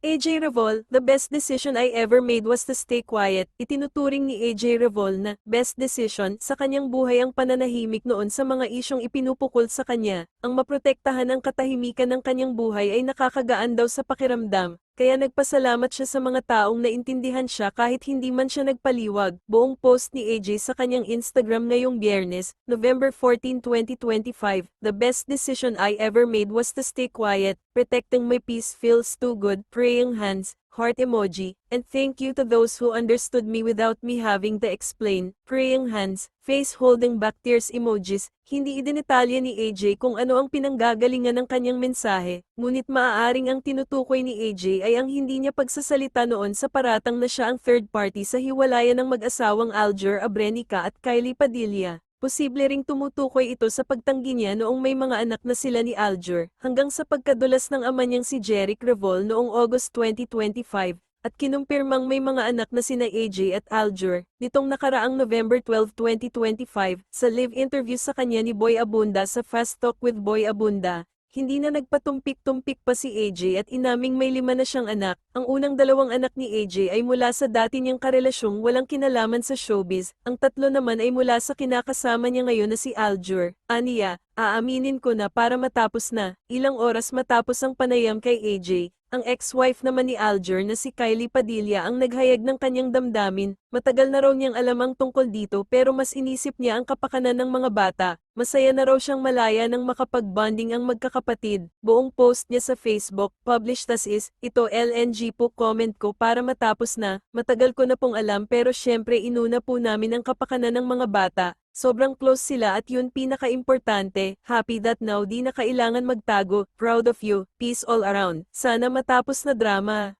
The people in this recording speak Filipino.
AJ Revol, the best decision I ever made was to stay quiet. Itinuturing ni AJ Revol na best decision sa kanyang buhay ang pananahimik noon sa mga isyong ipinupukol sa kanya. Ang maprotektahan ang katahimikan ng kanyang buhay ay nakakagaan daw sa pakiramdam. Kaya nagpasalamat siya sa mga taong naintindihan siya kahit hindi man siya nagpaliwag. Buong post ni AJ sa kanyang Instagram ngayong Biyernes, November 14, 2025, the best decision I ever made was to stay quiet, protecting my peace feels too good, praying hands, heart emoji, and thank you to those who understood me without me having to explain, praying hands, face holding back tears emojis. Hindi idinetalya ni AJ kung ano ang pinanggagalingan ng kanyang mensahe, ngunit maaaring ang tinutukoy ni AJ ay ang hindi niya pagsasalita noon sa paratang na siya ang third party sa hiwalayan ng mag-asawang Alger Abrenica at Kylie Padilla. Posible ring tumutukoy ito sa pagtanggi niya noong may mga anak na sila ni Alger, hanggang sa pagkadulas ng ama niyang si Jeric Revol noong August 2025, at kinumpirmang may mga anak na sina AJ at Alger, nitong nakaraang November 12, 2025, sa live interview sa kanya ni Boy Abunda sa Fast Talk with Boy Abunda. Hindi na nagpatumpik-tumpik pa si AJ at inaming may 5 na siyang anak. Ang unang 2 anak ni AJ ay mula sa dati niyang karelasyong walang kinalaman sa showbiz. Ang 3 naman ay mula sa kinakasama niya ngayon na si Alger. Aniya, aaminin ko na para matapos na. Ilang oras matapos ang panayam kay AJ, ang ex-wife naman ni Alger na si Kylie Padilla ang naghayag ng kanyang damdamin. Matagal na raw niyang alam ang tungkol dito pero mas inisip niya ang kapakanan ng mga bata. Masaya na raw siyang malaya nang makapag-bonding ang magkakapatid. Buong post niya sa Facebook, published as is, ito LNG po comment ko para matapos na. Matagal ko na pong alam pero syempre inuna po namin ang kapakanan ng mga bata. Sobrang close sila at yun pinaka-importante. Happy that now di na kailangan magtago. Proud of you. Peace all around. Sana matapos na drama.